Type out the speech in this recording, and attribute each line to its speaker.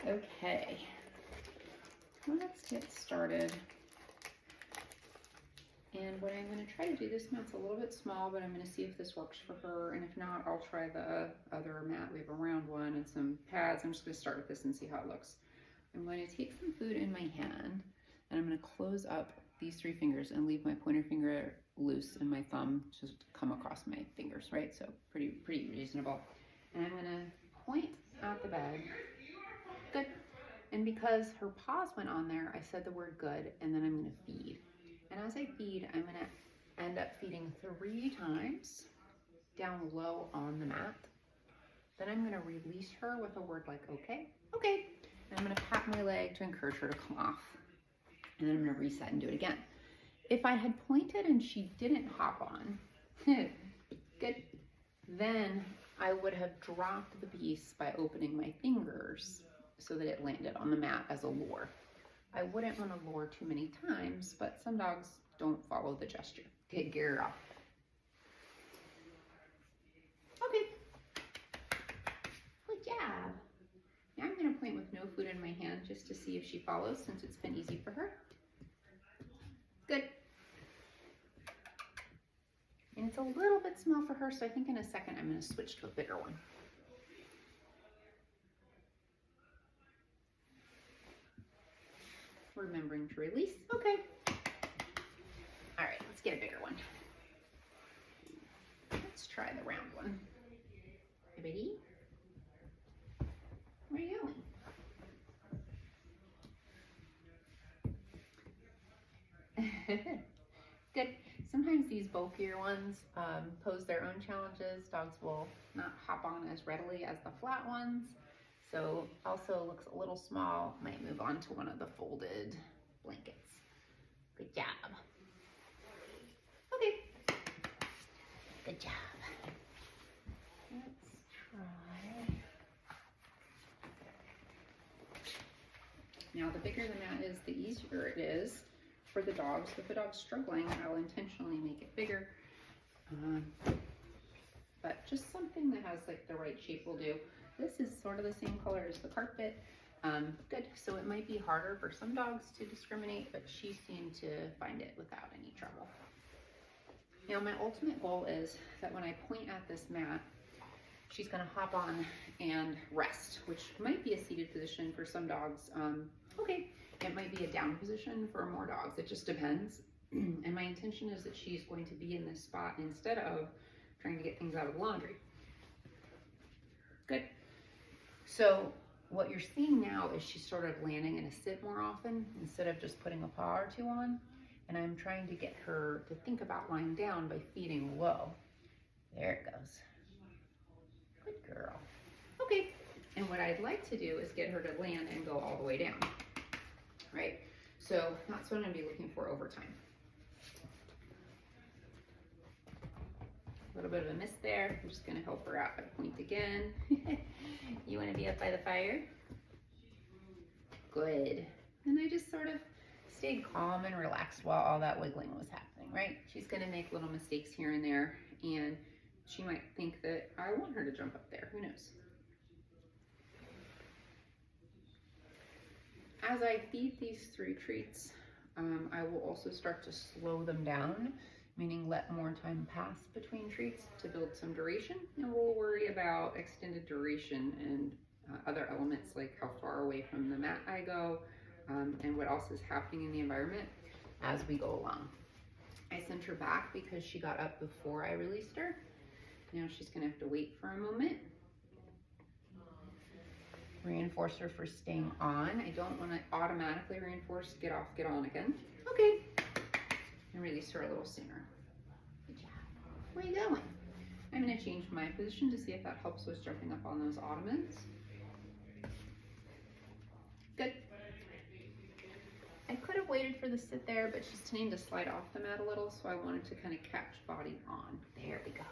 Speaker 1: Okay, let's get started. And what I'm going to try to do, this mat's a little bit small, but I'm going to see if this works for her. And if not, I'll try the other mat. We have a round one and some pads. I'm just going to start with this and see how it looks. I'm going to take some food in my hand and I'm going to close up these 3 fingers and leave my pointer finger loose and my thumb just come across my fingers, right? So pretty reasonable. And I'm going to point at the bag. Good. And because her paws went on there, I said the word good, and then I'm going to feed. And as I feed, I'm going to end up feeding 3 times down low on the mat. Then I'm going to release her with a word like okay, okay. And I'm going to pat my leg to encourage her to come off. And then I'm going to reset and do it again. If I had pointed and she didn't hop on, good, then I would have dropped the piece by opening my fingers so that it landed on the mat as a lure. I wouldn't want to lure too many times, but some dogs don't follow the gesture. Good girl. Okay. Good job. Now I'm going to point with no food in my hand just to see if she follows, since it's been easy for her. Good. And it's a little bit small for her, so I think in a second I'm going to switch to a bigger one. Remembering to release. Okay. All right, let's get a bigger one. Let's try the round one. Hey, baby. Where are you going? Good. Sometimes these bulkier ones pose their own challenges. Dogs will not hop on as readily as the flat ones. So also looks a little small, might move on to one of the folded blankets. Good job. Okay. Good job. Let's try. Now the bigger the mat is, the easier it is for the dogs. If the dog's struggling, I'll intentionally make it bigger. But just something that has like the right shape will do. This is sort of the same color as the carpet. Good, so it might be harder for some dogs to discriminate, but she seemed to find it without any trouble. Now my ultimate goal is that when I point at this mat, she's gonna hop on and rest, which might be a seated position for some dogs. Okay, it might be a down position for more dogs, it just depends. And my intention is that she's going to be in this spot instead of trying to get things out of the laundry. Good. So what you're seeing now is she's sort of landing in a sit more often instead of just putting a paw or 2 on. And I'm trying to get her to think about lying down by feeding low. There it goes. Good girl. Okay. And what I'd like to do is get her to land and go all the way down. Right? So that's what I'm going to be looking for over time. A little bit of a miss there. I'm just going to help her out by point again. You want to be up by the fire? Good. And I just sort of stayed calm and relaxed while all that wiggling was happening, right? She's going to make little mistakes here and there, and she might think that I want her to jump up there. Who knows? As I feed these 3 treats, I will also start to slow them down, meaning let more time pass between treats to build some duration. And we'll worry about extended duration and other elements like how far away from the mat I go and what else is happening in the environment as we go along. I sent her back because she got up before I released her. Now she's gonna have to wait for a moment. Reinforce her for staying on. I don't want to automatically reinforce get off, get on again. Okay. And release her a little sooner. Good job. Where are you going? I'm going to change my position to see if that helps with jumping up on those ottomans. Good. I could have waited for the sit there, but she's tending to slide off the mat a little, so I wanted to kind of catch body on. There we go.